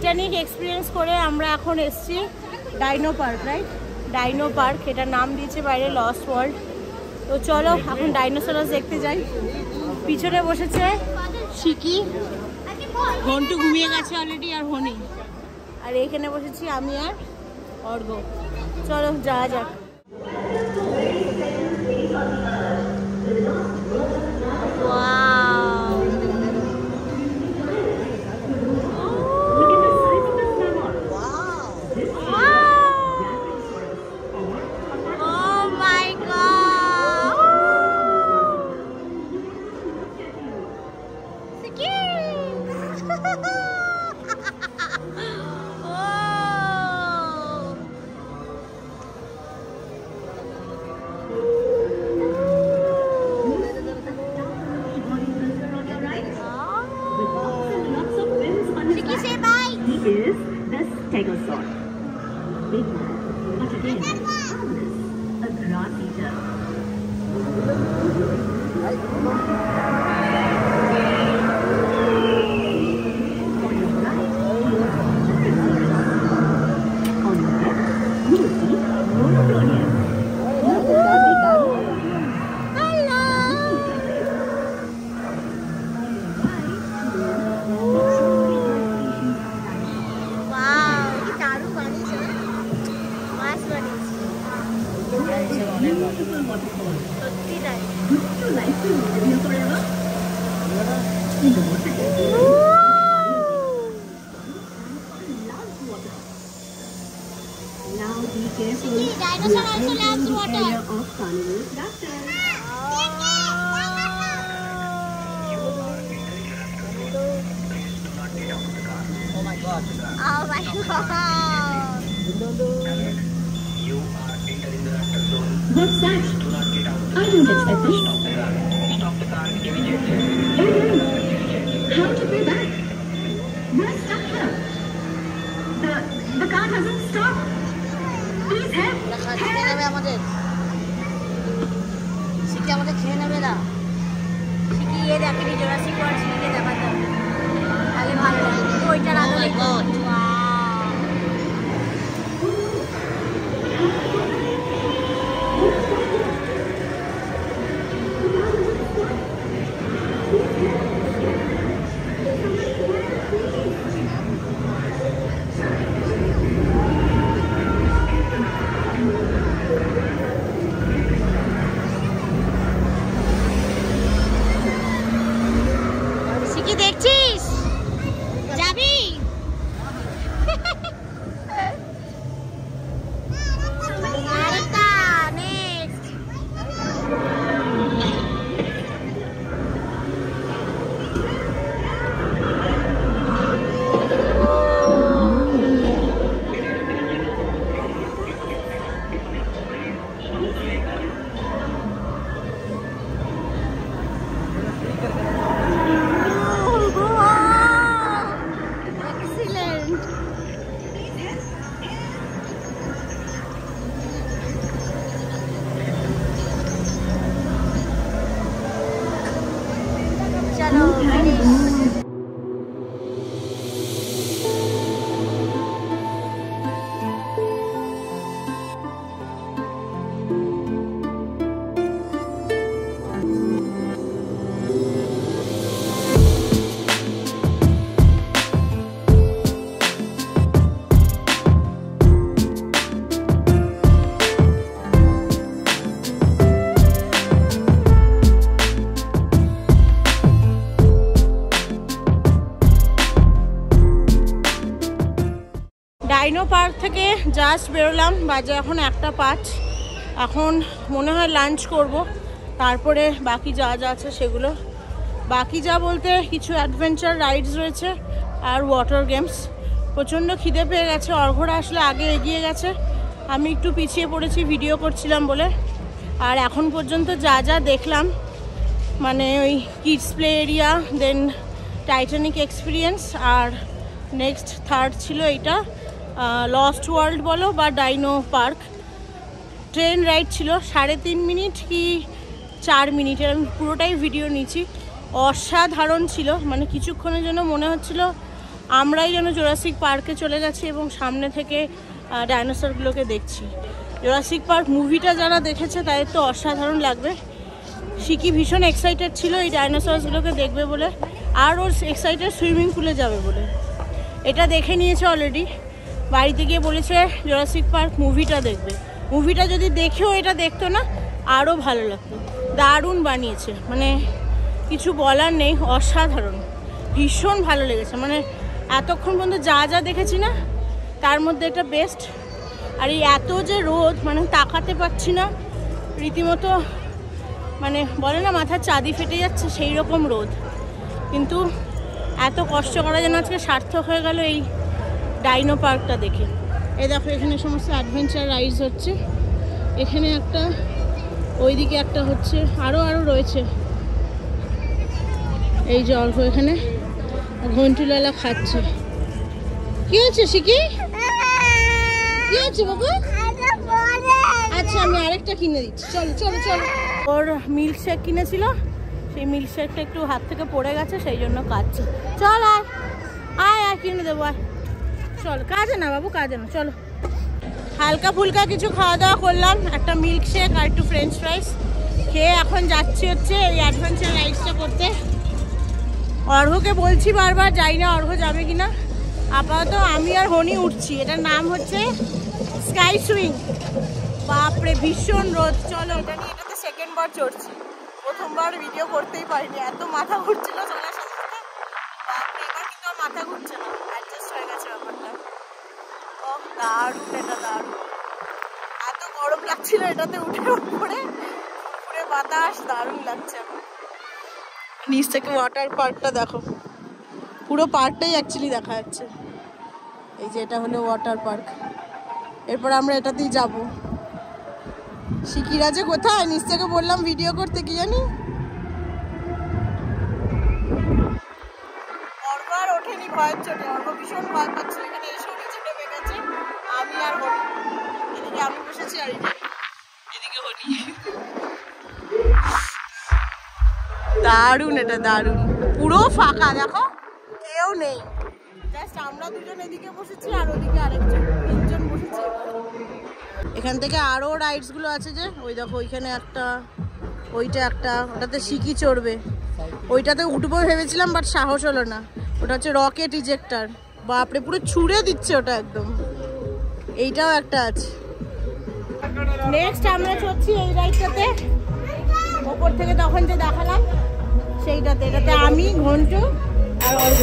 Titanic experience করে আমরা এখন এসেছি dino park, right? Dino park, এটার নাম দিয়েছে বাইরে লস্ট ওয়ার্ল্ড। তো চলো এখন ডাইনোসরাস দেখতে যাই। পিছনে বসেছে শিকি, ঘন্টু ঘুমিয়ে গেছে অলরেডি, আর হনি, আর এইখানে বসেছি আমি আর অর্ঘ। চলো যাওয়া যাক। Is the stegosaur. Big one, but again, a grass eater. On your right, on your left, you will see Monotronius. Now be careful. Dinosaur also loves water. Of carnival laughter. Oh my god. Oh my god. You are entering the raptor zone. What's that? Do not get out. I don't expect this. Stop the car immediately. How to pay back? We're stuck here. The car hasn't stopped. Please help. খেয়ে নেবে আমাদের, শিখি আমাদের খেয়ে নেবে না। শিখি এ দেখেনি জোরাসিক ওয়ার্ল্ড, শিখিকে দেখাতে হবে তাহলে ভালো লাগে। ওইটার আদলে শিখি দেখছিস, যাবি? আরেকটা নেক্সট। চলো ডাইনো পার্ক থেকে জাস্ট বেরোলাম, বাজে এখন 1:05। এখন মনে হয় লাঞ্চ করব, তারপরে বাকি যা যা আছে সেগুলো। বাকি যা বলতে কিছু অ্যাডভেঞ্চার রাইডস রয়েছে আর ওয়াটার গেমস। প্রচণ্ড খিদে পেয়ে গেছে, অর্ঘরা আসলে আগে এগিয়ে গেছে, আমি একটু পিছিয়ে পড়েছি ভিডিও করছিলাম বলে। আর এখন পর্যন্ত যা যা দেখলাম, মানে ওই কিডস প্লে এরিয়া, দেন টাইটানিক এক্সপিরিয়েন্স, আর নেক্সট থার্ড ছিল এইটা লস্ট ওয়ার্ল্ড বলো বা ডাইনো পার্ক। ট্রেন রাইড ছিল 3.5 মিনিট কি 4 মিনিটের, আমি পুরোটাই ভিডিও নিচ্ছি। অসাধারণ ছিল, মানে কিছুক্ষণের জন্য মনে হচ্ছিল আমরাই যেন জুরাসিক পার্কে চলে গেছি এবং সামনে থেকে ডাইনোসরগুলোকে দেখছি। জুরাসিক পার্ক মুভিটা যারা দেখেছে তাদের তো অসাধারণ লাগবে। শিকি ভীষণ এক্সাইটেড ছিল এই ডাইনোসরসগুলোকে দেখবে বলে, আর ওর এক্সাইটেড সুইমিং পুলে যাবে বলে। এটা দেখে নিয়েছে অলরেডি, বাড়িতে গিয়ে বলেছে জুরাসিক পার্ক মুভিটা দেখবে। মুভিটা যদি দেখেও এটা দেখতো না আরও ভালো লাগতো। দারুণ বানিয়েছে, মানে কিছু বলার নেই, অসাধারণ, ভীষণ ভালো লেগেছে। মানে এতক্ষণ পর্যন্ত যা যা দেখেছি না তার মধ্যে এটা বেস্ট। আর এই এত যে রোদ, মানে তাকাতে পারছি না, রীতিমতো মানে বলে না মাথার চাঁদি ফেটে যাচ্ছে সেই রকম রোদ। কিন্তু এত কষ্ট করা যেন আজকে সার্থক হয়ে গেল এই ডাইনো পার্কটা দেখে। এই দেখো এখানে সমস্ত অ্যাডভেঞ্চার রাইডস হচ্ছে, এখানে একটা, ওইদিকে একটা হচ্ছে, আরও রয়েছে। এই যে অল্প এখানে ঘন্টুলালা খাচ্ছে। কি হচ্ছে শিকি? কি হচ্ছে বাবা? আচ্ছা আমি আরেকটা কিনে দিচ্ছি, চলো চলো চলো। ওর মিল্কশেক কিনেছিল, সেই মিল্কশেকটা একটু হাত থেকে পড়ে গেছে, সেই জন্য কাঁদছে। চল আয় আয় আয় কিনে দেবো, আয় চল। কাজে না বাবু, কাজে না, চলো। হালকা ফুলকা কিছু খাওয়া দাওয়া করলাম, একটা মিল্কশেক আর একটু ফ্রেঞ্চ ফ্রাইস খেয়ে এখন যাচ্ছি হচ্ছে এই অ্যাডভেঞ্চার রাইডসটা করতে। অর্ঘকে বলছি বারবার, যাই না অর্ঘ যাবে কিনা। আপাতত আমি আর হনি উঠছি, এটার নাম হচ্ছে স্কাই সুইং। বাপরে ভীষণ রোদ। চলো, এটা নিয়ে এটাতে সেকেন্ড বার চড়ছি, প্রথমবার ভিডিও করতেই পারিনি, এত মাথা ঘুরছিল চলার সাথে সাথে। বাপরে এবার কিন্তু আর মাথা ঘুরছে না, অ্যাডজাস্ট হয়ে গেছে ব্যাপারটা। ও দারুণ, এটা দারুণ। এত গরম লাগছিল এটাতে উঠে উপরে পুরো বাতাস, দারুণ লাগছে। এখন নিচ থেকে ওয়াটার পার্কটা দেখো, পুরো পার্কটাই অ্যাকচুয়ালি দেখা যাচ্ছে। এই যে এটা হলো ওয়াটার পার্ক, এরপর আমরা এটাতেই যাব। শিকিরা যে কোথায়, নিচ থেকে বললাম ভিডিও করতে, কি জানি অর্ঘ আর ওঠেনি ভয়ের চোটে। অর্ঘ ভীষণ ভয় পাচ্ছিল, এখানে এসেও নিচে নেমে গেছে। আমি আর হনি, এদিকে আমি বসেছি আর এদিকে হনি। দারুণ, এটা দারুণ, পুরো ফাঁকা, দেখো কেউ নেই, জাস্ট আমরা দুজন এদিকে বসেছি আর ওদিকে আরেকজন, তিনজন বসেছি। এখান থেকে আরও রাইডসগুলো আছে, যে ওই দেখো ওইখানে একটা, ওইটা একটা, ওটাতে শিকি চড়বে। ওইটাতে উঠবো ভেবেছিলাম বাট সাহস হলো না। ওটা হচ্ছে রকেট ইজেক্টার, বাপরে পুরো ছুঁড়ে দিচ্ছে ওটা একদম। এইটাও একটা আছে। নেক্সট আমরা চড়ছি এই রাইডটাতে, ওপর থেকে তখন যে দেখালাম সেইটাতে। এটাতে আমি, ঘন্টু আর অর্ঘ।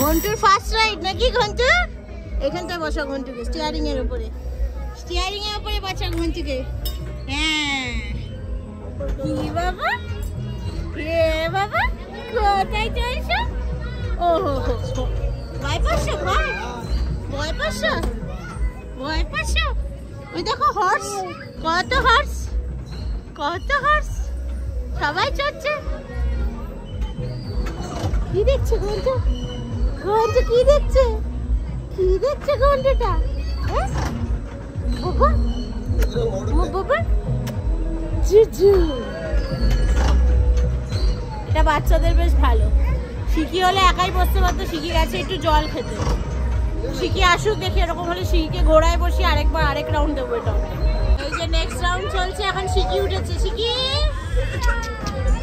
ঘন্টুর ফার্স্ট রাইড নাকি ঘন্টু? এখানটায় বসা ঘন্টুকে, স্টিয়ারিং এর উপরে, স্টিয়ারিং এর উপরে বসা ঘন্টুকে। হ্যাঁ কি বাবা, রে বাবা কোথায় চলছো? ও হো হো, ভয় পাচ্ছ? ভয় পাচ্ছ? ভয় পাচ্ছ? ওই দেখো হর্স, কত হর্স, কত হর্স, সবাই চড়ছে। কি দেখছে ঘন্টু? ঘন্টু কি দেখছে? কি দেখছে ঘন্টুটা? হ্যাঁ বাবা, ও বাবা জুজু। এটা বাচ্চাদের বেশ ভালো। শিকি হলে একাই বসতে পারতো, শিকি গেছে একটু জল খেতে। শিকি আসুক দেখি, এরকম হলে শিকিকে ঘোড়ায় বসি আরেকবার আরেক রাউন্ড দেবো। এটা এই যে নেক্সট রাউন্ড চলছে, এখন শিকি উঠেছে। শিকি,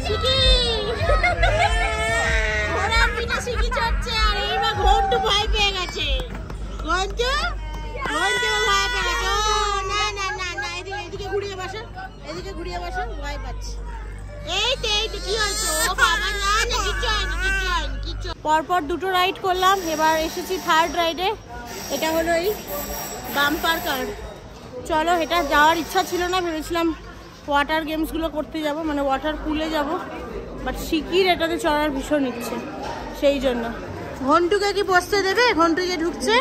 শিকি ঘোড়ার পিঠে শিকি চড়ছে, আর এইবার ঘন্টু ভয় পেয়ে গেছে। ঘন্টু, ঘন্টু ভয় পেয়ে গেছে। না না না না, এদিকে এদিকে ঘুরিয়ে বসো, এদিকে ঘুরিয়ে বসো, ভয় পাচ্ছে। এই তো এই তো, কি হয়েছে? ও বাবা, না না কিছু হয়নি, কিছু হয়নি, কিছু। পরপর দুটো রাইড করলাম, এবার এসেছি থার্ড রাইডে। এটা হলো এই বাম্পার কার। চলো, এটা যাওয়ার ইচ্ছা ছিল না, ভেবেছিলাম ওয়াটার গেমসগুলো করতে যাব, মানে ওয়াটার পুলে যাব, বাট শিকির এটাতে চড়ার ভীষণ ইচ্ছে, সেই জন্য। ঘন্টুকে কি বসতে দেবে? ঘন্টু যে ঢুকছে।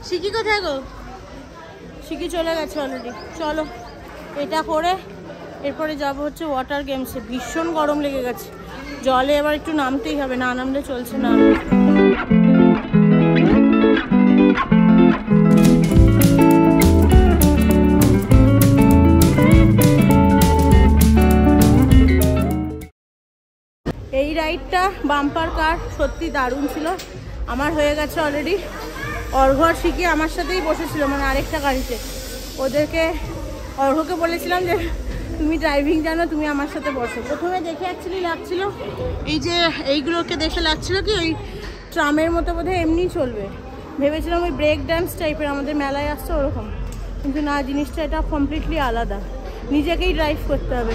শিকি কোথায় গো? শিকি চলে গেছে অলরেডি। চলো এটা করে এরপরে যাব হচ্ছে ওয়াটার গেমসে। ভীষণ গরম লেগে গেছে, জলে এবার একটু নামতেই হবে, না নামলে চলছে না। এই রাইডটা বাম্পার কার সত্যি দারুণ ছিল। আমার হয়ে গেছে অলরেডি। অর্ঘর শিখে আমার সাথেই বসেছিল, মানে আরেকটা গাড়িতে। ওদেরকে অর্ঘকে বলেছিলাম যে তুমি ড্রাইভিং জানো, তুমি আমার সাথে বসো। প্রথমে দেখে অ্যাকচুয়ালি লাগছিল এই যে এইগুলোকে দেখে লাগছিল কি ওই ট্রামের মতো বোধহয় এমনি চলবে, ভেবেছিলাম ওই ব্রেক ডান্স টাইপের আমাদের মেলায় আসছে ওরকম, কিন্তু না, জিনিসটা এটা কমপ্লিটলি আলাদা, নিজেকেই ড্রাইভ করতে হবে।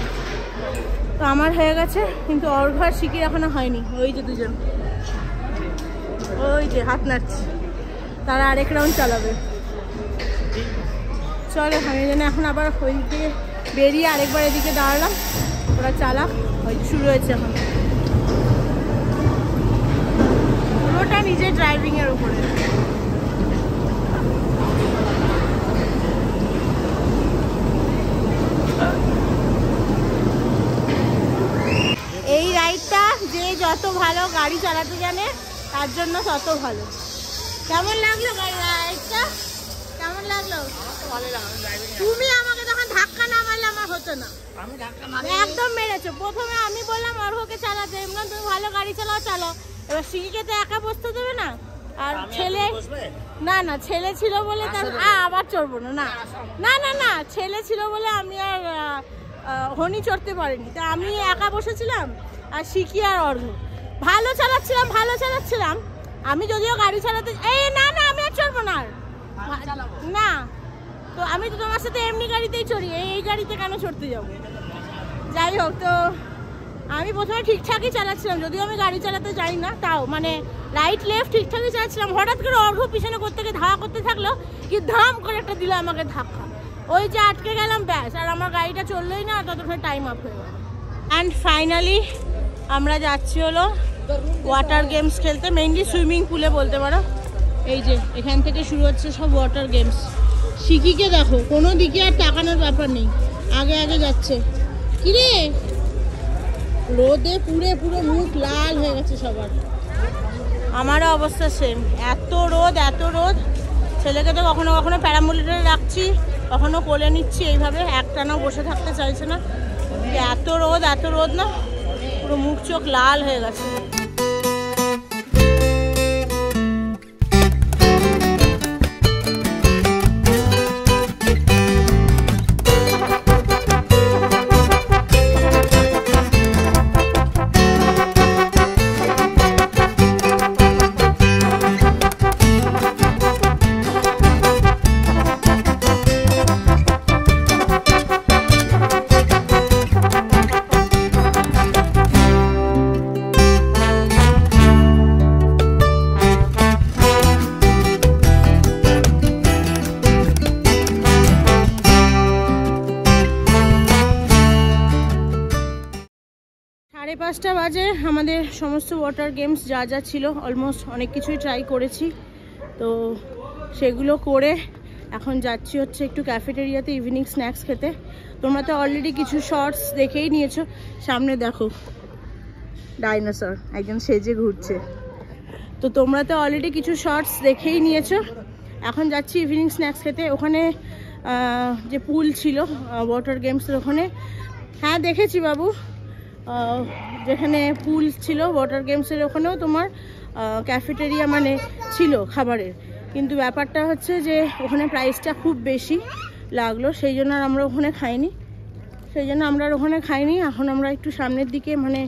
তো আমার হয়ে গেছে, কিন্তু অর্ঘর শিখির এখনো হয়নি। ওই যে দুজন, ওই যে হাত নাড়ছে, তারা আরেক রাউন্ড চালাবে। চলো, আমি যেন এখন আবার ওই দিকে বেরিয়ে আরেকবার এদিকে দাঁড়ালাম, ওরা চালাক। ওই শুরু হয়েছে এখন, পুরোটা নিজের ড্রাইভিংয়ের উপরে। এই রাইডটা যে যত ভালো গাড়ি চালাতে জানে তার জন্য তত ভালো। কেমন লাগলো রাইডটা? কেমন লাগলো? তুমি আমাকে তখন ধাক্কা না মারলে আমার হতো না। একদম মেরেছো। প্রথমে আমি বললাম অর্ঘকে চালাতে, এমন তুমি ভালো গাড়ি চালাও। এবার শিখিকে তো একা বসতে দেবে না, আর ছেলে না ছেলে ছিল বলে তার আবার চড়বো না, না ছেলে ছিল বলে আমি আর হনি চড়তে পারিনি। তা আমি একা বসেছিলাম, আর শিখি আর অর্ঘ ভালো চালাচ্ছিলাম। আমি যদিও গাড়ি চালাতে না আমি আর চড়বো না, না। তো আমি তো তোমার সাথে এমনি গাড়িতেই চড়ি, এই গাড়িতে কেন চড়তে যাবো? যাই হোক, তো আমি প্রথমে ঠিকঠাকই চালাচ্ছিলাম, যদিও আমি গাড়ি চালাতে যাই না, তাও মানে রাইট লেফট ঠিকঠাকই চালাচ্ছিলাম। হঠাৎ করে অর্ঘ পিছনে করতে ধাওয়া করতে থাকলো, কি ধাম করে একটা দিল আমাকে ধাক্কা, ওই যে আটকে গেলাম, ব্যাস। আর আমার গাড়িটা চললোই না, ততক্ষণ টাইম আপ হয়ে গেল। অ্যান্ড ফাইনালি আমরা যাচ্ছি হলো ওয়াটার গেমস খেলতে, মেইনলি সুইমিং পুলে বলতে পারো। এই যে এখান থেকে শুরু হচ্ছে সব ওয়াটার গেমস। শিখিকে দেখো, কোনো দিকে আর তাকানোর ব্যাপার নেই, আগে আগে যাচ্ছে। কিরে, রোদে পুরো মুখ লাল হয়ে গেছে সবার। আমারও অবস্থা সেম, এত রোদ। ছেলেকে তো কখনো কখনো প্যারামোলিটারে রাখছি, কখনো কোলে নিচ্ছি, এইভাবে একটানাও বসে থাকতে চাইছে না। এত রোদ না, পুরো মুখ চোখ লাল হয়ে গেছে। সাড়ে 5টা বাজে। আমাদের সমস্ত ওয়াটার গেমস যা ছিল অলমোস্ট অনেক কিছুই ট্রাই করেছি, তো সেগুলো করে এখন যাচ্ছি হচ্ছে একটু ক্যাফেটেরিয়াতে ইভিনিং স্ন্যাক্স খেতে। তোমরা তো অলরেডি কিছু শর্টস দেখেই নিয়েছো। সামনে দেখো ডাইনোসর একজন সেজে ঘুরছে, তো তোমরা তো অলরেডি কিছু শর্টস দেখেই নিয়েছো। এখন যাচ্ছি ইভিনিং স্ন্যাক্স খেতে। ওখানে যে পুল ছিল ওয়াটার গেমসের ওখানে, হ্যাঁ দেখেছি বাবু, যেখানে পুল ছিল ওয়াটার গেমসের ওখানেও তোমার ক্যাফেটেরিয়া মানে ছিল খাবারের, কিন্তু ব্যাপারটা হচ্ছে যে ওখানে প্রাইসটা খুব বেশি লাগলো, সেই জন্য আর আমরা ওখানে খাইনি। এখন আমরা একটু সামনের দিকে, মানে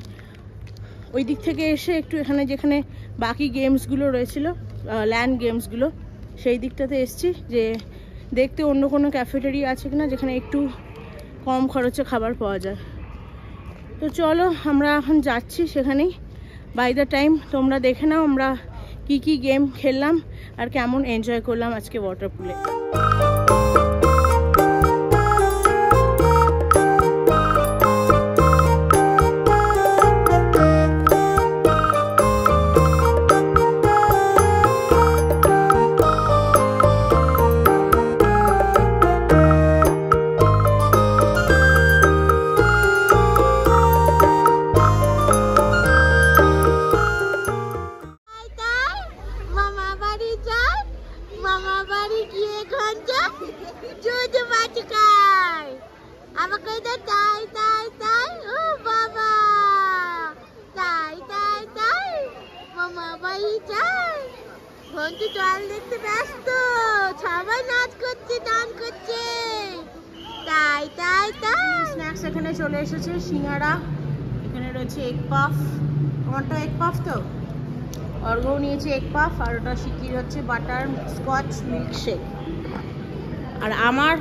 ওই দিক থেকে এসে একটু এখানে যেখানে বাকি গেমসগুলো রয়েছিল, ল্যান্ড গেমসগুলো, সেই দিকটাতে এসছি যে দেখতে অন্য কোনো ক্যাফেটেরিয়া আছে কিনা যেখানে একটু কম খরচে খাবার পাওয়া যায়। তো চলো আমরা এখন যাচ্ছি সেখানেই। বাই দ্য টাইম তোমরা দেখে নাও আমরা কি গেম খেললাম আর কেমন এনজয় করলাম আজকে ওয়াটার পুলে। Mama, bye, bye. ঘন্টু জল দেখতে ব্যস্ত, সবাই নাচ করছে, গান করছে, তাই তাই তাই। স্ন্যাক্স এখানে চলে এসেছে, সিঙ্গারা, এখানে রয়েছে এগ পাফ, তোমারটা এগ পাফ তো, অর্ঘও নিয়েছে এগ পাফ, আর ওটা শিকির হচ্ছে বাটার স্কচ মিল্কশেক। আর আমার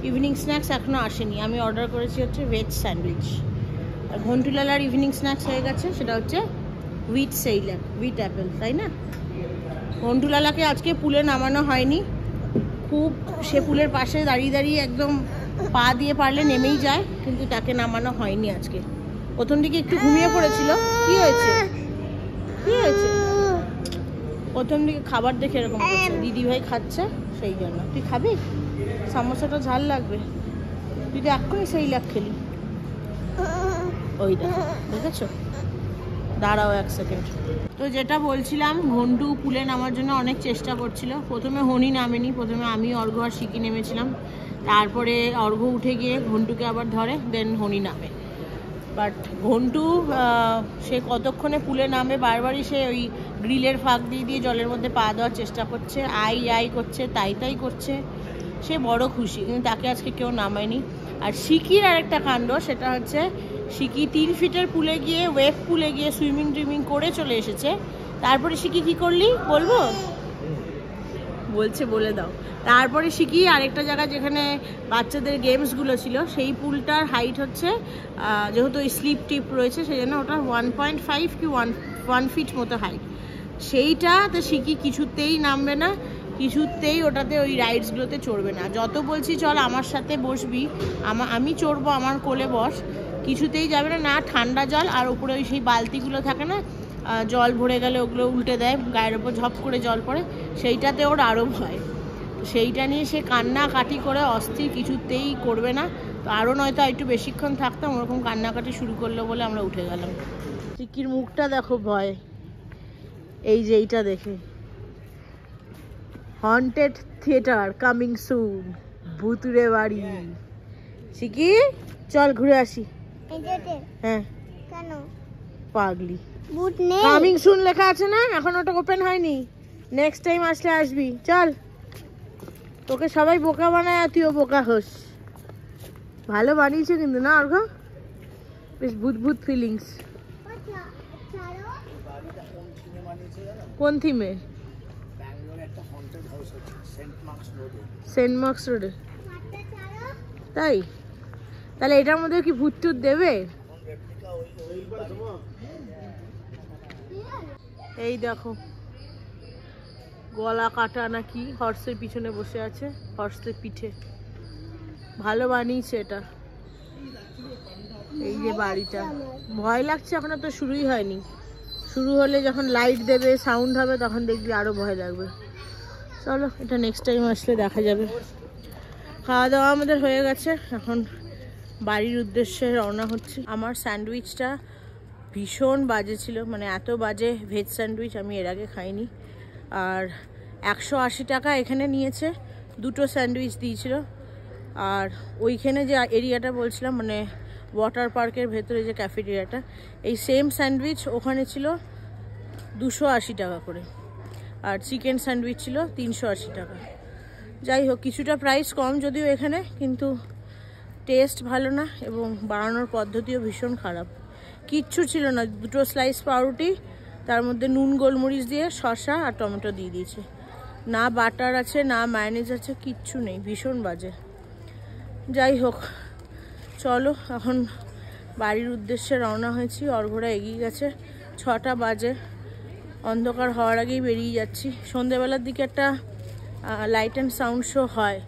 ইভিনিং স্ন্যাক্স এখনও আসেনি, আমি অর্ডার করেছি হচ্ছে ভেজ স্যান্ডউইচ। আর ঘন্টুলালার ইভিনিং স্ন্যাক্স হয়ে গেছে, সেটা হচ্ছে হুইট সেইলাক, হুইট অ্যাপেল, তাই না? ঘন্টুলালাকে আজকে পুলে নামানো হয়নি, খুব সে পুলের পাশে দাঁড়িয়ে দাঁড়িয়ে একদম পা দিয়ে পারলে নেমেই যায়, কিন্তু তাকে নামানো হয়নি আজকে। প্রথম দিকে একটু ঘুমিয়ে পড়েছিল। কি হয়েছে, কি হয়েছে? প্রথম দিকে খাবার দেখে এরকম করছে, দিদি ভাই খাচ্ছে সেই জন্য। তুই খাবি? সমোসাটা ঝাল লাগবে, তুই তো এক্ষুনি সেই লাগ খেলি। ওই দেখো, দেখেছো? দাঁড়াও এক সেকেন্ড। তো যেটা বলছিলাম, ঘন্টু পুলে নামার জন্য অনেক চেষ্টা করছিল। প্রথমে হনি নামেনি, প্রথমে আমি, অর্ঘ আর শিকি নেমেছিলাম, তারপরে অর্ঘ উঠে গিয়ে ঘন্টুকে আবার ধরে, দেন হনি নামে। বাট ঘন্টু সে কতক্ষণে পুলে নামে, বারবারই সে ওই গ্রিলের ফাঁক দিয়ে দিয়ে জলের মধ্যে পা দেওয়ার চেষ্টা করছে, আই আই করছে, তাই তাই করছে, সে বড় খুশি, কিন্তু তাকে আজকে কেউ নামায়নি। আর শিকির আরেকটা কাণ্ড, সেটা হচ্ছে শিকি 3 ফিটের পুলে গিয়ে, ওয়েভ পুলে গিয়ে সুইমিং টুইমিং করে চলে এসেছে। তারপরে শিকি কি করলি বলবো? বলছে বলে দাও। তারপরে শিকি আরেকটা জায়গা যেখানে বাচ্চাদের গেমসগুলো ছিল, সেই পুলটার হাইট হচ্ছে, যেহেতু ওই স্লিপ টিপ রয়েছে সেই জন্য ওটা 1.5 কি 1 ফিট মতো হাইট। সেইটাতে শিকি কিছুতেই নামবে না, কিছুতেই ওটাতে ওই রাইডসগুলোতে চড়বে না। যত বলছি চল আমার সাথে বসবি, আমি চড়বো, আমার কোলে বস, কিছুতেই যাবে না। না ঠান্ডা জল, আর উপরে ওই সেই বালতিগুলো থাকে না, জল ভরে গেলে ওগুলো উল্টে দেয়, গায়ের ওপর ঝপ করে জল পড়ে, সেইটাতে ওর আরও ভয়। সেইটা নিয়ে সে কান্নাকাটি করে অস্থির, কিছুতেই করবে না। তো আরও নয়তো একটু বেশিক্ষণ থাকতাম, ওরকম কান্নাকাটি শুরু করলো বলে আমরা উঠে গেলাম। চিকির মুখটা দেখো ভয়, এই যে এইটা দেখে, হন্টেড থিয়েটার কামিং সুন, ভুতুরে বাড়ি। চিকি চল ঘুরে আসি। হ্যাঁ কেন পাগলি, কামিং সুন লেখা আছে না, এখন ওটা ওপেন হয়নি, নেক্সট টাইম আসলে আসবি। চল, তোকে সবাই বোকা বানায় আর তুইও বোকা হোস। ভালো বানিয়েছে কিন্তু না অর্ঘ, বেশ ভূত ভূত ফিলিংস। কোন থিমে? সেন্ট মার্কস রোডে, তাই? তাহলে এটার মধ্যে কি ভূত টুত দেবে? এই দেখো গলা কাটা নাকি হর্সের পিছনে বসে আছে, হর্সের পিঠে। ভালো বানিয়েছে এটা। এই যে বাড়িটা, ভয় লাগছে, এখনো তো শুরুই হয়নি। শুরু হলে যখন লাইট দেবে, সাউন্ড হবে, তখন দেখবি আরো ভয় লাগবে। চলো, এটা নেক্সট টাইম আসলে দেখা যাবে। খাওয়া দাওয়া আমাদের হয়ে গেছে, এখন বাড়ির উদ্দেশ্যে রওনা হচ্ছি। আমার স্যান্ডউইচটা ভীষণ বাজে ছিল, মানে এত বাজে ভেজ স্যান্ডউইচ আমি এর আগে খাইনি। আর 180 টাকা এখানে নিয়েছে, 2টো স্যান্ডউইচ দিয়েছিল। আর ওইখানে যে এরিয়াটা বলছিলাম, মানে ওয়াটার পার্কের ভেতরে যে ক্যাফেটেরিয়াটা, এই সেম স্যান্ডউইচ ওখানে ছিল 280 টাকা করে, আর চিকেন স্যান্ডউইচ ছিল 380 টাকা। যাই হোক, কিছুটা প্রাইস কম যদিও এখানে, কিন্তু টেস্ট ভালো না, এবং বানানোর পদ্ধতিও ভীষণ খারাপ। কিচ্ছু ছিল না, 2টো স্লাইস পাউরুটি, তার মধ্যে নুন গোলমরিচ দিয়ে শসা আর টমেটো দিয়ে দিয়েছে, না বাটার আছে না মায়োনিজ আছে, কিচ্ছু নেই, ভীষণ বাজে। যাই হোক, চলো এখন বাড়ির উদ্দেশ্যে রওনা হয়েছি। অর্ঘরা এগিয়ে গেছে, 6টা বাজে, অন্ধকার হওয়ার আগেই বেরিয়ে যাচ্ছি। সন্ধ্যেবেলার দিকে একটা লাইট অ্যান্ড সাউন্ড শো হয়,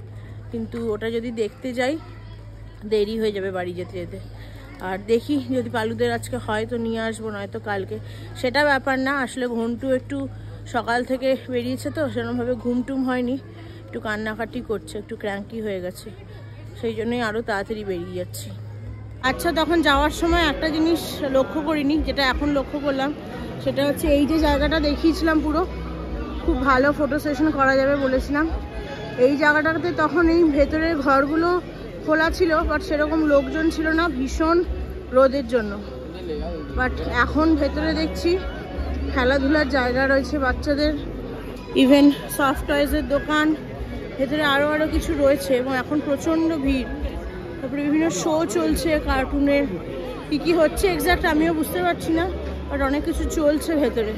কিন্তু ওটা যদি দেখতে যাই দেরি হয়ে যাবে বাড়ি যেতে যেতে। আর দেখি যদি পালুদের আজকে হয় তো নিয়ে আসবো, নয়তো কালকে। সেটা ব্যাপার না, আসলে ঘন্টু একটু সকাল থেকে বেরিয়েছে তো সেরকমভাবে ঘুমটুম হয়নি, একটু কান্নাকাটি করছে, একটু ক্র্যাঙ্কি হয়ে গেছে, সেই জন্যই আরও তাড়াতাড়ি বেরিয়ে যাচ্ছি। আচ্ছা, তখন যাওয়ার সময় একটা জিনিস লক্ষ্য করিনি, যেটা এখন লক্ষ্য করলাম, সেটা হচ্ছে এই যে জায়গাটা দেখিয়েছিলাম, পুরো খুব ভালো ফটো সেশন করা যাবে বলেছিলাম, এই জায়গাটাতে তখন এই ভেতরের ঘরগুলো খোলা ছিল, বাট সেরকম লোকজন ছিল না, ভীষণ রোদের জন্য। বাট এখন ভেতরে দেখছি খেলাধুলার জায়গা রয়েছে বাচ্চাদের, ইভেন সফট টয়েসের দোকান, ভেতরে আরও কিছু রয়েছে এবং এখন প্রচণ্ড ভিড়। তারপরে বিভিন্ন শো চলছে কার্টুনের, কী হচ্ছে এক্স্যাক্ট আমিও বুঝতে পারছি না, বাট অনেক কিছু চলছে ভেতরে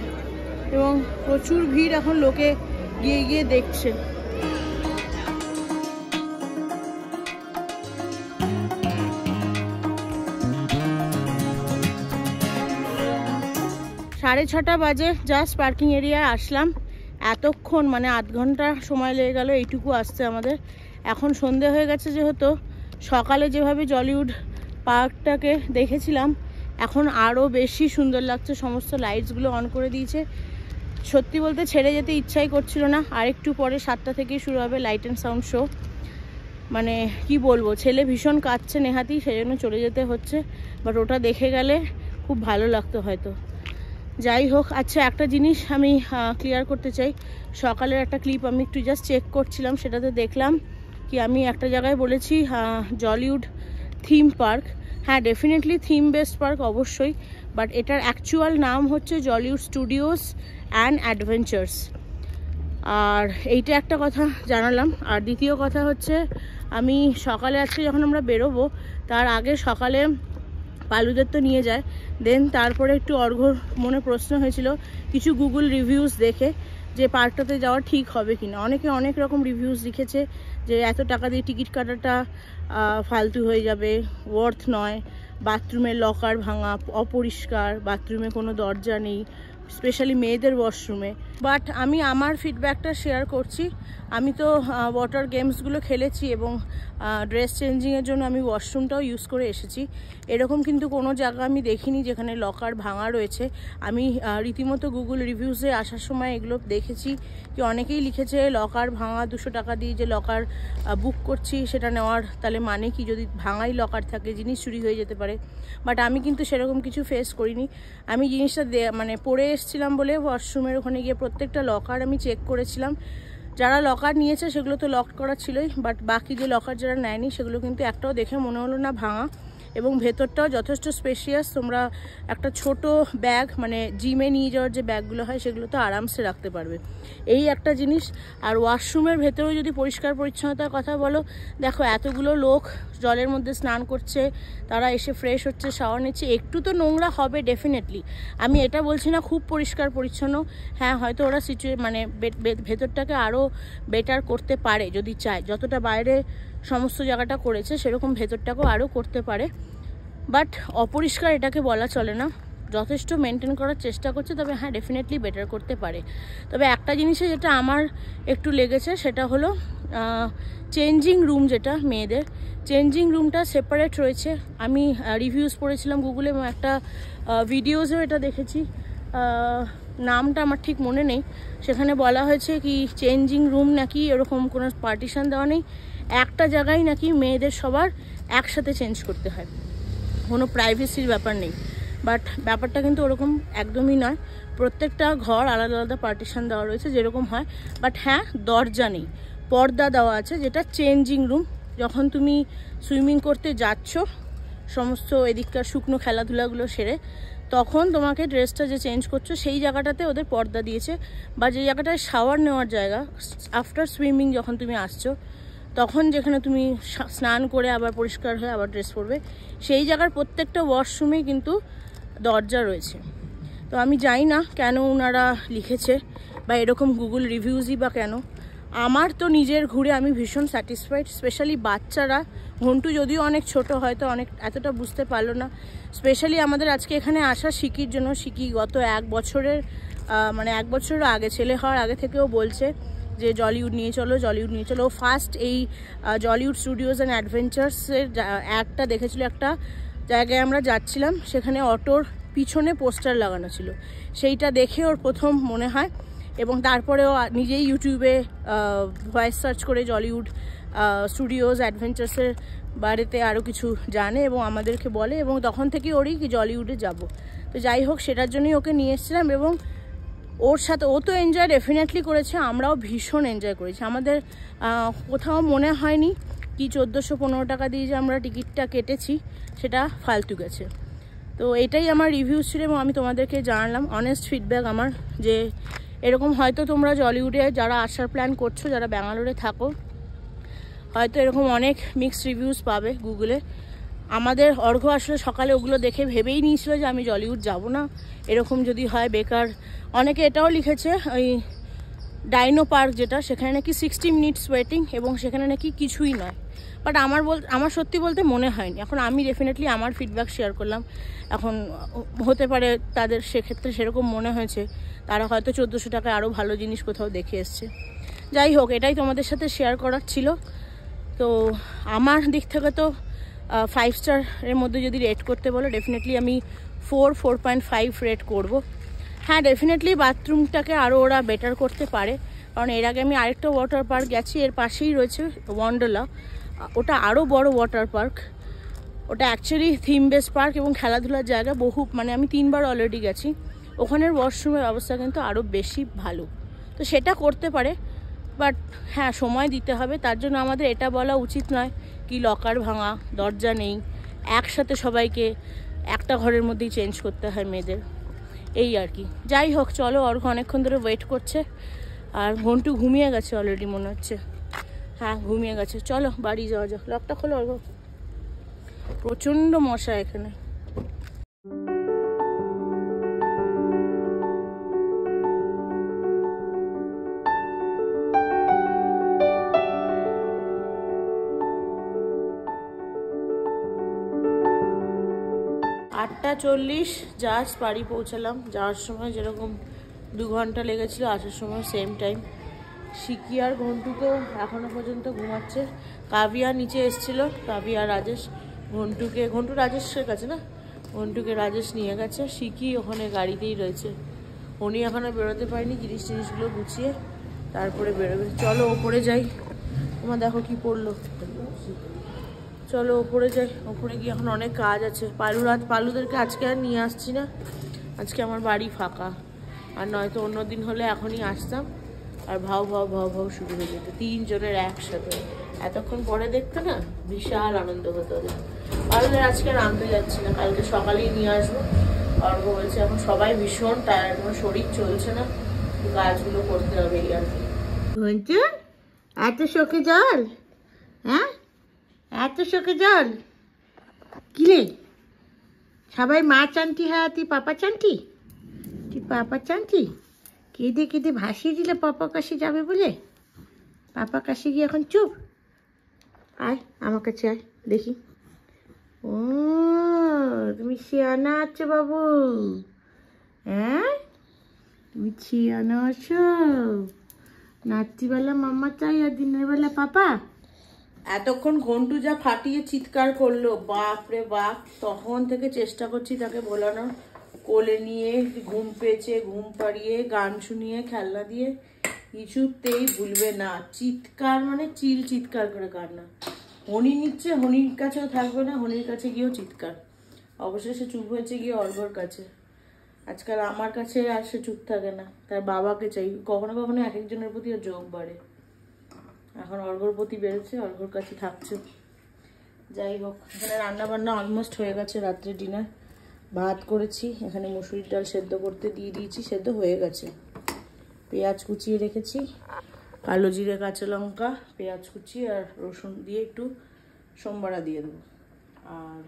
এবং প্রচুর ভিড়, এখন লোকে গিয়ে গিয়ে দেখছে। সাড়ে 6টা বাজে, জাস্ট পার্কিং এরিয়ায় আসলাম। এতক্ষণ মানে আধ ঘন্টা সময় লেগে গেল এইটুকু আসতে আমাদের। এখন সন্ধে হয়ে গেছে, যেহেতু সকালে যেভাবে জলিউড পার্কটাকে দেখেছিলাম এখন আরও বেশি সুন্দর লাগছে। সমস্ত লাইটসগুলো অন করে দিয়েছে। সত্যি বলতে ছেড়ে যেতে ইচ্ছাই করছিল না। আরেকটু পরে 7টা থেকেই শুরু হবে লাইট অ্যান্ড সাউন্ড শো। মানে কি বলবো, ছেলে ভীষণ কাঁদছে নেহাতি, সেই জন্য চলে যেতে হচ্ছে। বাট ওটা দেখে গেলে খুব ভালো লাগতো হয়তো। যাই হোক, আচ্ছা একটা জিনিস আমি ক্লিয়ার করতে চাই। সকালের একটা ক্লিপ আমি একটু জাস্ট চেক করছিলাম, সেটাতে দেখলাম কি আমি একটা জায়গায় বলেছি জলিউড থিম পার্ক। হ্যাঁ, ডেফিনেটলি থিম বেসড পার্ক অবশ্যই, বাট এটার অ্যাকচুয়াল নাম হচ্ছে জলিউড স্টুডিওস অ্যান্ড অ্যাডভেঞ্চার্স। আর এইটা একটা কথা জানালাম। আর দ্বিতীয় কথা হচ্ছে, আমি সকালে আজকে যখন আমরা বেরোবো তার আগে সকালে পালুদের তো নিয়ে যায়, দেন তারপরে একটু অর্ঘ্যর মনে প্রশ্ন হয়েছিল কিছু গুগল রিভিউজ দেখে যে পার্কটাতে যাওয়া ঠিক হবে কিনা। অনেকে অনেক রকম রিভিউজ লিখেছে যে এত টাকা দিয়ে টিকিট কাটাটা ফালতু হয়ে যাবে, ওয়ার্থ নয়, বাথরুমের লকার ভাঙা, অপরিষ্কার, বাথরুমে কোনো দরজা নেই, স্পেশালি মেয়েদের ওয়াশরুমে। বাট আমি আমার ফিডব্যাকটা শেয়ার করছি। আমি তো ওয়াটার গেমসগুলো খেলেছি এবং ড্রেস চেঞ্জিংয়ের জন্য আমি ওয়াশরুমটাও ইউজ করে এসেছি। এরকম কিন্তু কোনো জায়গা আমি দেখিনি যেখানে লকার ভাঙা রয়েছে। আমি রীতিমতো গুগল রিভিউসে আসার সময় এগুলো দেখেছি কি অনেকেই লিখেছে লকার ভাঙা, 200 টাকা দিয়ে যে লকার বুক করছি সেটা নেওয়ার তাহলে মানে কি, যদি ভাঙাই লকার থাকে জিনিস চুরি হয়ে যেতে পারে। বাট আমি কিন্তু সেরকম কিছু ফেস করিনি। আমি জিনিসটা মানে পরে এসেছিলাম বলে ওয়াশরুমের ওখানে গিয়ে প্রত্যেকটা লকার আমি চেক করেছিলাম। যারা লকার নিয়েছে সেগুলো তো লক করা ছিলই, বাট বাকি যে লকার যারা নেয়নি সেগুলো কিন্তু একটাও দেখে মনে হলো না ভাঙা। এবং ভেতরটাও যথেষ্ট স্পেশিয়াস। তোমরা একটা ছোট ব্যাগ, মানে জিমে নিয়ে যাওয়ার যে ব্যাগগুলো হয় সেগুলো তো আরামসে রাখতে পারবে, এই একটা জিনিস। আর ওয়াশরুমের ভেতরেও যদি পরিষ্কার পরিচ্ছন্নতার কথা বলো, দেখো এতগুলো লোক জলের মধ্যে স্নান করছে, তারা এসে ফ্রেশ হচ্ছে, শাওয়ার নিচ্ছে, একটু তো নোংরা হবে ডেফিনেটলি। আমি এটা বলছি না খুব পরিষ্কার পরিচ্ছন্ন। হ্যাঁ, হয়তো ওরা মানে ভেতরটাকে আরও বেটার করতে পারে যদি চায়। যতটা বাইরে সমস্ত জায়গাটা করেছে সেরকম ভেতরটাকেও আরও করতে পারে। বাট অপরিষ্কার এটাকে বলা চলে না, যথেষ্ট মেনটেন করার চেষ্টা করছে। তবে হ্যাঁ, ডেফিনেটলি বেটার করতে পারে। তবে একটা জিনিসে যেটা আমার একটু লেগেছে সেটা হলো চেঞ্জিং রুম, যেটা মেয়েদের চেঞ্জিং রুমটা সেপারেট রয়েছে। আমি রিভিউজ পড়েছিলাম গুগলে এবং একটা ভিডিওসেও এটা দেখেছি, নামটা আমার ঠিক মনে নেই। সেখানে বলা হয়েছে কি চেঞ্জিং রুম নাকি এরকম কোনো পার্টিশন দেওয়া নেই, একটা জায়গায় নাকি মেয়েদের সবার একসাথে চেঞ্জ করতে হয়, কোনো প্রাইভেসির ব্যাপার নেই। বাট ব্যাপারটা কিন্তু ওরকম একদমই নয়, প্রত্যেকটা ঘর আলাদা আলাদা পার্টিশন দেওয়া রয়েছে যেরকম হয়। বাট হ্যাঁ, দরজা নেই, পর্দা দেওয়া আছে, যেটা চেঞ্জিং রুম। যখন তুমি সুইমিং করতে যাচ্ছ সমস্ত এদিককার শুকনো খেলাধুলাগুলো সেরে, তখন তোমাকে ড্রেসটা যে চেঞ্জ করছো সেই জায়গাটাতে ওদের পর্দা দিয়েছে। বা যে জায়গাটায় শাওয়ার নেওয়ার জায়গা, আফটার সুইমিং যখন তুমি আসছো তখন যেখানে তুমি স্নান করে আবার পরিষ্কার হয়ে আবার ড্রেস পরবে, সেই জায়গার প্রত্যেকটা ওয়াশরুমেই কিন্তু দরজা রয়েছে। তো আমি জানি না কেন ওনারা লিখেছে বা এরকম গুগল রিভিউজই বা কেন। আমার তো নিজের ঘুরে আমি ভীষণ স্যাটিসফাইড। স্পেশালি বাচ্চারা, ঘন্টু যদিও অনেক ছোট হয়তো অনেক এতটা বুঝতে পারলো না। স্পেশালি আমাদের আজকে এখানে আসা শিকির জন্য, শিকি গত 1 বছরের মানে 1 বছরের আগে, ছেলে হওয়ার আগে থেকেও বলছে যে জলিউড নিয়ে চলো, জলিউড নিয়ে চলো। ফার্স্ট এই জলিউড স্টুডিওস অ্যান্ড অ্যাডভেঞ্চার্সের অ্যাডটা দেখেছিল একটা জায়গায় আমরা যাচ্ছিলাম, সেখানে অটোর পিছনে পোস্টার লাগানো ছিল, সেইটা দেখে ওর প্রথম মনে হয়। এবং তারপরেও নিজেই ইউটিউবে ভয়েস সার্চ করে জলিউড স্টুডিওস অ্যাডভেঞ্চার্সের বাড়িতে আরও কিছু জানে এবং আমাদেরকে বলে, এবং তখন থেকে ওরই কি জলিউডে যাব। তো যাই হোক, সেটার জন্যই ওকে নিয়ে এসেছিলাম এবং ওর সাথে ও তো এনজয় ডেফিনেটলি করেছে, আমরাও ভীষণ এনজয় করেছি। আমাদের কোথাও মনে হয়নি কি 1415 টাকা দিয়ে যে আমরা টিকিটটা কেটেছি সেটা ফালতু গেছে। তো এটাই আমার রিভিউ ছিল এবং আমি তোমাদেরকে জানালাম অনেস্ট ফিডব্যাক আমার, যে এরকম হয়তো তোমরা জলিউডে যারা আসার প্ল্যান করছো, যারা ব্যাঙ্গালোরে থাকো, হয়তো এরকম অনেক মিক্সড রিভিউজ পাবে গুগলে। আমাদের অর্ঘ্য আসলে সকালে ওগুলো দেখে ভেবেই নিয়েছিল যে আমি জলিউড যাব না, এরকম যদি হয় বেকার। অনেকে এটাও লিখেছে ওই ডাইনো পার্ক যেটা, সেখানে নাকি 60 মিনিটস ওয়েটিং এবং সেখানে নাকি কিছুই নয়। বাট আমার সত্যি বলতে মনে হয়নি। এখন আমি ডেফিনেটলি আমার ফিডব্যাক শেয়ার করলাম। এখন হতে পারে তাদের সেক্ষেত্রে সেরকম মনে হয়েছে, তারা হয়তো 1400 টাকায় আরও ভালো জিনিস কোথাও দেখে এসছে। যাই হোক, এটাই তোমাদের সাথে শেয়ার করার ছিল। তো আমার দিক থেকে তো 5 স্টারের মধ্যে যদি রেট করতে বলো, ডেফিনেটলি আমি 4.5 রেট করব। হ্যাঁ, ডেফিনেটলি বাথরুমটাকে আরও ওরা বেটার করতে পারে, কারণ এর আগে আমি আরেকটা ওয়াটার পার্ক গেছি, এর পাশেই রয়েছে ওয়ান্ডারলা। ওটা আরও বড় ওয়াটার পার্ক, ওটা অ্যাকচুয়ালি থিম বেস পার্ক এবং খেলাধুলার জায়গা মানে আমি 3 বার অলরেডি গেছি। ওখানের ওয়াশরুমের অবস্থা কিন্তু আরও বেশি ভালো, তো সেটা করতে পারে। বাট হ্যাঁ, সময় দিতে হবে। তার জন্য আমাদের এটা বলা উচিত নয় কি লকার ভাঙা, দরজা নেই, একসাথে সবাইকে একটা ঘরের মধ্যেই চেঞ্জ করতে হয় মেয়েদের, এই আর কি। যাই হোক, চলো, অর্ঘ অনেকক্ষণ ধরে ওয়েট করছে, আর ঘন্টু ঘুমিয়ে গেছে অলরেডি মনে হচ্ছে। হ্যাঁ, ঘুমিয়ে গেছে। চলো বাড়ি যাওয়া যাক। লকটা খোলো অর্ঘ, প্রচণ্ড মশা এখানে। আটটা 40 জাস্ট বাড়ি পৌঁছালাম। যাওয়ার সময় যেরকম 2 ঘন্টা লেগেছিল, আসার সময় সেম টাইম। শিকি আর ঘন্টু তো এখনো পর্যন্ত ঘুমাচ্ছে। কাভিয়া নিচে এসেছিল, কাভিয়া রাজেশ ঘন্টু রাজেশের কাছে না, ঘন্টুকে রাজেশ নিয়ে গেছে। শিকি ওখানে গাড়িতেই রয়েছে, উনি এখনো বেরোতে পারেনি, জিনিসগুলো গুছিয়ে তারপরে বেরোবে। চলো ওপরে যাই। তোমার দেখো কি পড়লো, চলো ওপরে যাই। ওপরে গিয়ে এখন অনেক কাজ আছে। পালুদেরকে আজকে আর নিয়ে আসছি না, আজকে আমার বাড়ি ফাঁকা। আর নয়তো অন্য দিন হলে এখনই আসতাম, আর ভাও ভাও ভাও ভাও শুরু হয়ে যেত 3 জনের একসাথে। এতক্ষণ পরে দেখতে না বিশাল আনন্দ হতো। পালুদের আজকে আর আনতে যাচ্ছি না, কালকে সকালেই নিয়ে আসবো। অর্ঘ বলছে এখন সবাই ভীষণ টায়ার্ড, আমার শরীর চলছে না, কাজগুলো করতে হবে এই আর কি। এত শোকে জল, হ্যাঁ এত শোকে জল কি রে? সবাই মা চান্টি, হ্যাঁ তুই পাপা চান্টি, তুই পাপা চান্টি। কেঁদে কেঁদে ভাসিয়ে দিলে পাপা কাশি যাবে বলে। পাপা কাশি গিয়ে এখন চুপ। আয় আমার কাছে আয় দেখি। ও তুমি শিয়ানা আছো বাবু, হ্যাঁ তুমি শিয়ানা আছো। রাত্রিবেলা মাম্মা চাই আর দিনের বেলা পাপা। এতক্ষণ ঘন্টু যা ফাটিয়ে চিৎকার করলো, বাপ রে বাপ। তখন থেকে চেষ্টা করছি তাকে বলানোর, কোলে নিয়ে ঘুম পেয়েছে, ঘুম পাড়িয়ে গান শুনিয়ে খেলনা দিয়ে, কিছুতেই ভুলবে না। চিৎকার মানে চিৎকার করে কান্না। হনি নিচ্ছে, হনির কাছেও থাকবে না, হনির কাছে গিয়েও চিৎকার। অবশেষে চুপ হয়েছে গিয়ে অর্ঘর কাছে। আজকাল আমার কাছে আর সে চুপ থাকে না, তার বাবাকে চাই। কখনো কখনো এক একজনের প্রতি ওর যোগ বাড়ে। এখন অর্ঘর প্রতি বেড়েছে, অর্ঘর কাছে থাকছে। যাই হোক, এখানে রান্না বান্না অলমোস্ট হয়ে গেছে। রাত্রে ডিনার ভাত করেছি, এখানে মুসুরির ডাল সেদ্ধ করতে দিয়ে দিয়েছি, সেদ্ধ হয়ে গেছে। পেঁয়াজ কুচিয়ে রেখেছি, কালো জিরে, কাঁচা লঙ্কা, পেঁয়াজ কুচি আর রসুন দিয়ে একটু সোমবারা দিয়ে দেবো। আর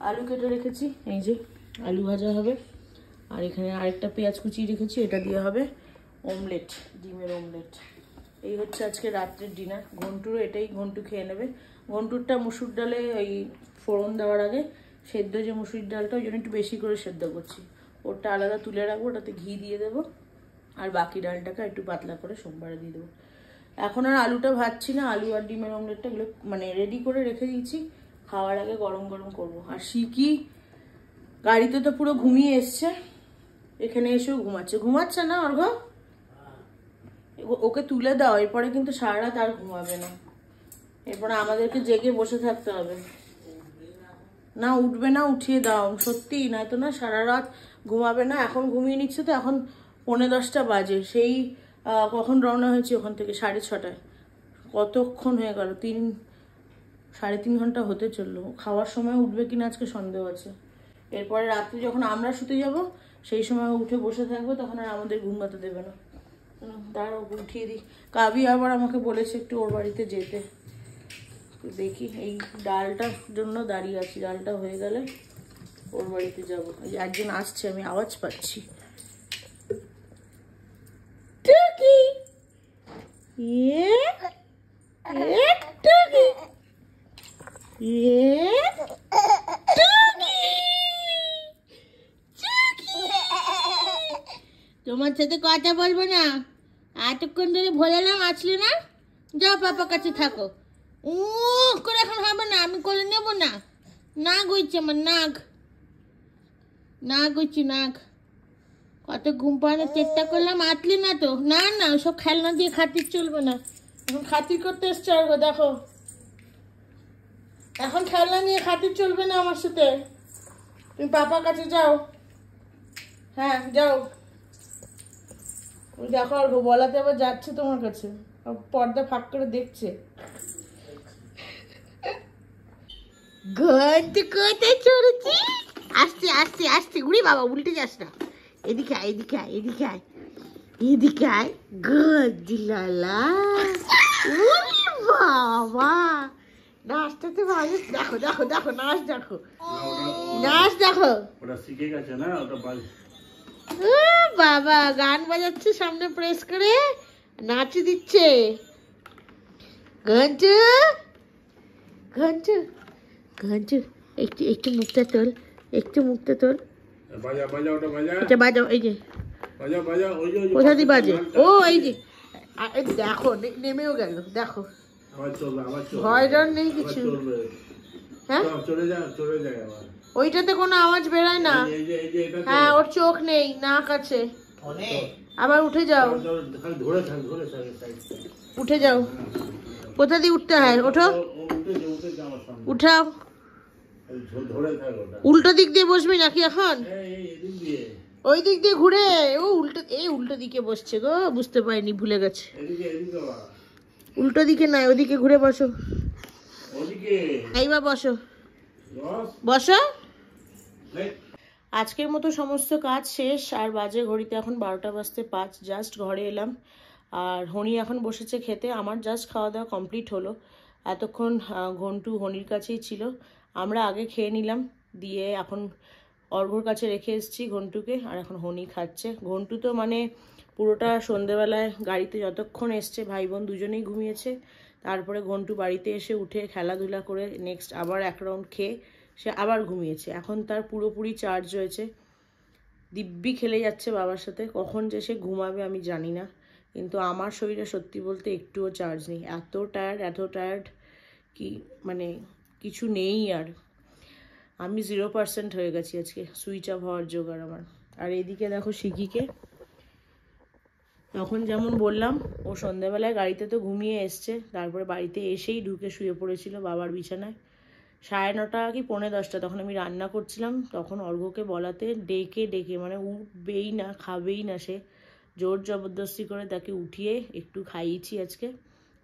আলু কেটে রেখেছি, এই যে আলু ভাজা হবে। আর এখানে আরেকটা পেঁয়াজ কুচিয়ে রেখেছি, এটা দিয়ে হবে অমলেট, ডিমের অমলেট। এই হচ্ছে আজকে রাত্রের ডিনার। ঘন্টুরও এটাই, ঘন্টু খেয়ে নেবে। ঘন্টুরটা মুসুর ডালে ওই ফোড়ন দেওয়ার আগে সেদ্ধ যে মুসুরির ডালটা, ওই জন্য একটু বেশি করে সেদ্ধ করছি। ওটা আলাদা তুলে রাখবো, ওটাতে ঘি দিয়ে দেবো। আর বাকি ডালটাকে একটু পাতলা করে সোমবারে দিয়ে দেবো। এখন আর আলুটা ভাজছি না, আলু আর ডিমের অমলেটটা এগুলো মানে রেডি করে রেখে দিয়েছি, খাওয়ার আগে গরম গরম করবো। আর শিকি গাড়িতে তো পুরো ঘুমিয়ে এসছে, এখানে এসেও ঘুমাচ্ছে না অর্ঘ? ওকে তুলে দাও, এরপরে কিন্তু সারা রাত আর ঘুমাবে না। এরপরে আমাদেরকে জেগে বসে থাকতে হবে। না উঠবে না, উঠিয়ে দাও সত্যি, নয়তো না সারা রাত ঘুমাবে না। এখন ঘুমিয়ে নিচ্ছে তো, এখন 9:45 বাজে। সেই কখন রওনা হয়েছে ওখান থেকে, 6:30টায়। কতক্ষণ হয়ে গেল, 3-3.5 ঘন্টা হতে চললো। খাওয়ার সময় উঠবে কিনা আজকে সন্দেহ আছে। এরপরে রাত্রে যখন আমরা শুতে যাব, সেই সময় উঠে বসে থাকবে, তখন আর আমাদের ঘুমাতে দেবে না। দাঁড়াও উঠিয়ে দিই। কাবি আবার আমাকে বলেছে একটু ওর বাড়িতে যেতে, তো দেখি এই ডালটার জন্য দাঁড়িয়ে আছি, ডালটা হয়ে গেলে ওর বাড়িতে যাবো। এই যে একজন আসছে, আমি আওয়াজ পাচ্ছি। টুকি তোমার সাথে কথা বলবো না, এতক্ষণ ধরে ভোলালাম, আসলে না, যাও পাপা কাছে থাকো। ও করে এখন হবে না, আমি কোলে নেবো না, নাক হইছে আমার, নাক হইছে, নাক। কত ঘুম পাড়ানোর চেষ্টা করলাম, আটলি না তো। না না, সব খেলনা দিয়ে খাতির চলবে না, এখন খাতির করতে এসছে। আর দেখো, এখন খেলনা নিয়ে খাতির চলবে না আমার সাথে। তুমি পাপার কাছে যাও, হ্যাঁ যাও। দেখো আর বলাতে আবার যাচ্ছে তোমার কাছে, পর্দা ফাঁক করে দেখছে। গন্ধ কোথায় চড়েছি, আসছে আসছে আসছে। উড়ি বাবা, উল্টে যাস না, এদিকে আয়, এদিকে আয়, এদিকে আয়, এদিকে আয়। গদিলালা, উড়ি বাবা, নাচটাতে ভালো। দেখো দেখো দেখো, নাচ দেখো, নাচ দেখো। ওটা শিখে গেছে না, ওটা বাবা গান বাজাচ্ছে সামনে, প্রেস করে নাচে দিচ্ছে। ঘন্টু ঘন্টু ঘন্টু, একটু একটু মুখটা তোল, একটু মুখটা তোল। বাজা বাজা, ওটা বাজা, এটা বাজাও, এই যে বাজা বাজা, ওই যে কোথা দিয়ে বাজে? ও এই যে, দেখো নেমেও গেল, দেখো। আবার চলবে, আবার চলবে, ভয় ডর নেই কিছু। হ্যাঁ চলে যায়, চলে যায় আবার। ওইটাতে কোনো আওয়াজ বেরোয় না। এই যে এটাতে, হ্যাঁ, ওর চোখ নেই, নাক আছে। আবার উঠে যাও, খালি ধরে থাক, উঠে যাও। কোথা দিয়ে উঠতে হয়? ওঠো, উঠে যা আমার সামনে, উঠাও। ধরে থাক ওটা। উল্টো দিক দিয়ে বসবি নাকি এখন? এই এদিক দিয়ে, ওই দিক দিয়ে ঘুরে। ও উল্টো, এই উল্টো দিকে বসছে গো, বুঝতে পারিনি, ভুলে গেছে। এদিকে এদিকে বাবা, উল্টো দিকে নয়, ওদিকে ঘুরে বসো। ওদিকে এইবার বসো, বস, বসো। লেট। আজকের মতো সমস্ত কাজ শেষ, আর বাজে ঘড়িতে এখন 12টা বাজতে 5। জাস্ট ঘরে এলাম, আর হনি এখন বসেছে খেতে। আমার জাস্ট খাওয়া দাওয়া কমপ্লিট হলো। এতক্ষণ ঘন্টু হনির কাছেই ছিল, আমরা আগে খেয়ে নিলাম, দিয়ে এখন অর্ঘ্যর কাছে রেখে এসেছি ঘন্টুকে, আর এখন হনি খাচ্ছে। ঘন্টু তো মানে পুরোটা সন্ধেবেলায় গাড়িতে যতক্ষণ এসছে, ভাই বোন দুজনেই ঘুমিয়েছে। তারপরে ঘন্টু বাড়িতে এসে উঠে খেলাধুলা করে নেক্সট আবার এক রাউন্ড খেয়ে সে আবার ঘুমিয়েছে। এখন তার পুরোপুরি চার্জ হয়েছে, দিব্যি খেলে যাচ্ছে বাবার সাথে। কখন যে সে ঘুমাবে আমি জানি না, কিন্তু আমার শরীরে সত্যি বলতে একটুও চার্জ নেই। এত টায়ার্ড কি মানে কিছু নেই। আর আমি 0% হয়ে গেছি আজকে, সুইচ অফ হওয়ার জোগাড় আমার। আর এদিকে দেখো শিকিকে, তখন যেমন বললাম, ও সন্ধ্যাবেলায় গাড়িতে তো ঘুমিয়ে এসছে, তারপরে বাড়িতে এসেই ঢুকে শুয়ে পড়েছিল বাবার বিছানায়। 9:30 কি 10:45, তখন আমি রান্না করছিলাম। তখন অর্ঘ্যকে বলাতে ডেকে মানে উঠবেই না, খাবেই না সে, জোর জবরদস্তি করে তাকে উঠিয়ে একটু খাইয়েছি আজকে।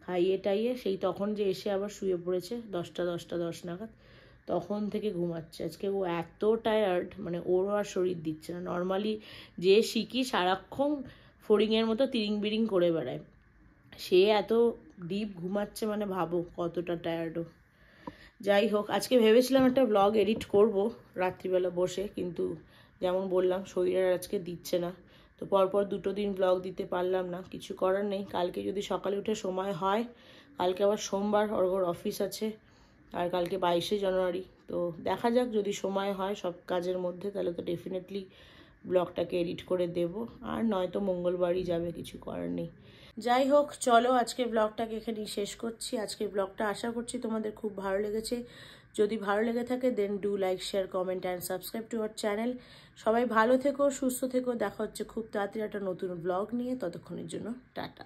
খাইয়ে টাইয়ে সেই তখন যে এসে আবার শুয়ে পড়েছে 10 নাগাদ, তখন থেকে ঘুমাচ্ছে। আজকে ও এত টায়ার্ড, মানে ওরও আর শরীর দিচ্ছে না। নর্মালি যে শিকি সারাক্ষণ ফড়িংয়ের মতো তিরিং বিরিং করে বেড়ায়, সে এত ডিপ ঘুমাচ্ছে, মানে ভাবো কতটা টায়ার্ডও। যাই হোক, আজকে ভেবেছিলাম একটা ব্লগ এডিট করব রাত্রিবেলা বসে, কিন্তু যেমন বললাম শরীর আর আজকে দিচ্ছে না, তো পরপর 2 দিন ব্লগ দিতে পারলাম না। কিছু করার নেই, কালকে যদি সকালে উঠে সময় হয়, কালকে আবার সোমবার অর্ঘ্যর অফিস আছে, আর কালকে 22শে জানুয়ারি, তো দেখা যাক যদি সময় হয় সব কাজের মধ্যে, তাহলে তো ডেফিনেটলি ব্লগটাকে এডিট করে দেব, আর নয়তো মঙ্গলবারই যাবে, কিছু করার নেই। যাই হোক, চলো আজকে ব্লগটাকে এখানেই শেষ করছি। আজকের ব্লগটা আশা করছি তোমাদের খুব ভালো লেগেছে। যদি ভালো লেগে থাকে then do like, share, comment and subscribe to our channel. সবাই ভালো থেকো, সুস্থ থেকো। দেখা হচ্ছে খুব তাড়াতাড়ি একটা নতুন ব্লগ নিয়ে, ততক্ষণের জন্য টাটা।